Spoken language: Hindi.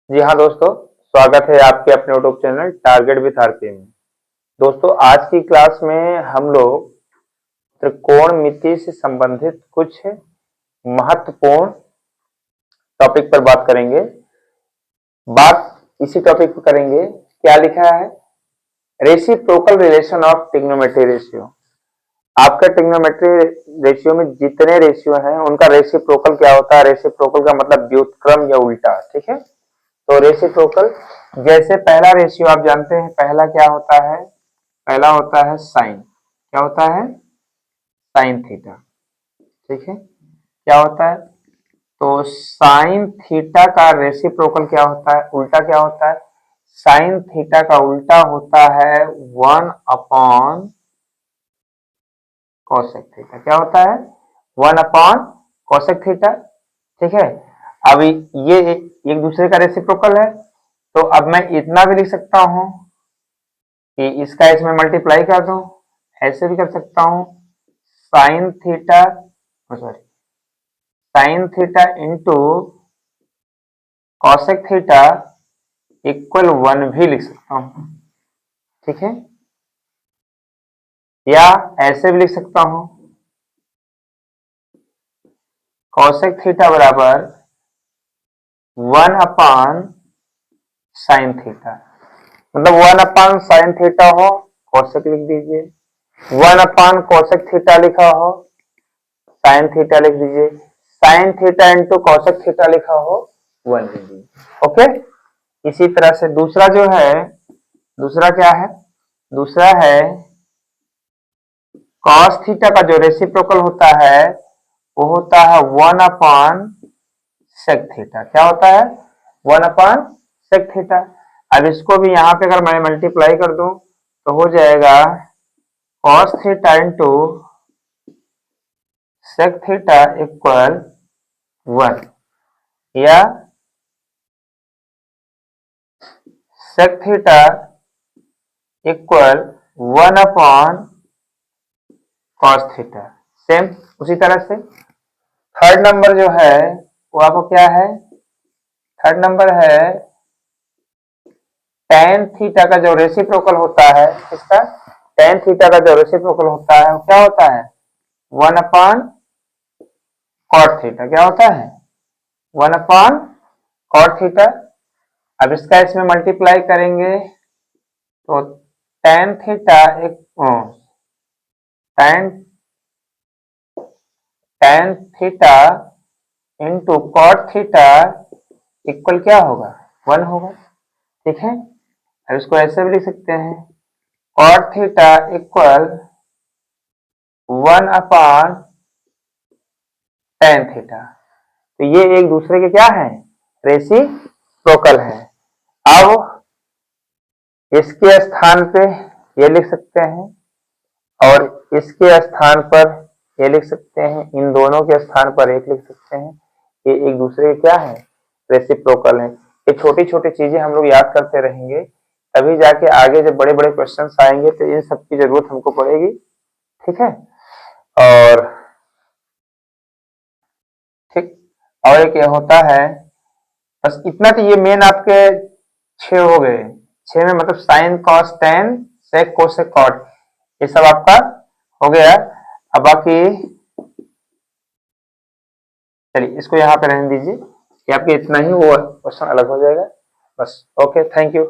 जी हाँ दोस्तों, स्वागत है आपके अपने YouTube channel target with RP में। दोस्तों आज की क्लास में हम लोग त्रिकोणमिति से संबंधित कुछ महत्वपूर्ण टॉपिक पर बात करेंगे। बात इसी टॉपिक पर करेंगे, क्या लिखा है, reciprocal relation of trigonometry ratio. आपका ट्रिग्नोमेट्री रेशियो में जितने रेशियो हैं उनका रेसिप्रोकल क्या होता है। रेसिप्रोकल का मतलब व्युत्क्रम या उल्टा, ठीक है। तो रेसिप्रोकल, जैसे पहला रेशियो आप जानते हैं, पहला क्या होता है, पहला होता है साइन। क्या होता है? साइन थीटा, ठीक है। क्या होता है? तो साइन थीटा का रेसिप्रोकल क्या होता है, उल्टा क्या होता है? साइन थीटा का उल्टा होता है 1 अपॉन कोसेक थीटा। क्या होता है? 1 अपॉन कोसेक थीटा, ठीक है। अब ये एक दूसरे का रेसिप्रोकल है, तो अब मैं इतना भी लिख सकता हूं कि इसका इसमें मल्टीप्लाई कर दूं। ऐसे भी कर सकता हूं, sine theta, sorry, sine theta into cosec theta equal 1 भी लिख सकता हूं, ठीक है। या ऐसे भी लिख सकता हूं, कॉसेक थीटा बराबर 1 अपॉन साइन थीटा। मतलब 1 अपॉन साइन थीटा हो, कॉसेक लिख दीजिए। 1 अपॉन कॉसेक थीटा लिखा हो, साइन थीटा लिख दीजिए। Sine theta into cosec theta लिखा हो, 1 लिख दीजिए। ओके। इसी तरह से दूसरा जो है, दूसरा क्या है, दूसरा है कॉस थीटा का जो रेसिप्रोकल होता है वो होता है 1 अपॉन सेक थीटा। क्या होता है? 1 अपॉन सेक थीटा। अब इसको भी यहां पे अगर मैं मल्टीप्लाई कर दूं तो हो जाएगा cos theta into sec theta equal 1, या sec theta equal 1 upon cos theta. Same उसी तरह से थर्ड नंबर जो है वो आपको क्या है, थर्ड नंबर है tan थीटा का जो रेसिप्रोकल होता है, इसका tan थीटा का जो रेसिप्रोकल होता है वो क्या होता है, 1 अपॉन कॉट थीटा। क्या होता है? 1 अपॉन कॉट थीटा। अब इसका इसमें मल्टीप्लाई करेंगे तो tan थीटा एक tan tan theta into cot theta equal क्या होगा, 1 होगा, ठीक है। अब इसको ऐसे भी लिख सकते हैं, cot theta equal 1 upon tan theta. तो ये एक दूसरे के क्या है, रेसिप्रोकल है। अब इसके स्थान पे ये लिख सकते हैं और इसके स्थान पर ये लिख सकते हैं, इन दोनों के स्थान पर एक लिख सकते हैं। ये एक दूसरे के क्या है, रेसिप्रोकल है। ये छोटी छोटी चीजें हम लोग याद करते रहेंगे, तभी जाके आगे जब बड़े बड़े क्वेश्चन आएंगे तो इन सब की जरूरत हमको पड़ेगी, ठीक है। और ठीक, और एक ये होता है, बस इतना। तो ये मेन आपके 6 हो गए। 6 में मतलब sine cos tan sec cosec cot, ये सब आपका हो गया। अब बाकी चलिए इसको यहाँ पे रहने दीजिए, कि आपके इतना ही वो क्वेश्चन अलग हो जाएगा बस। Okay, thank you.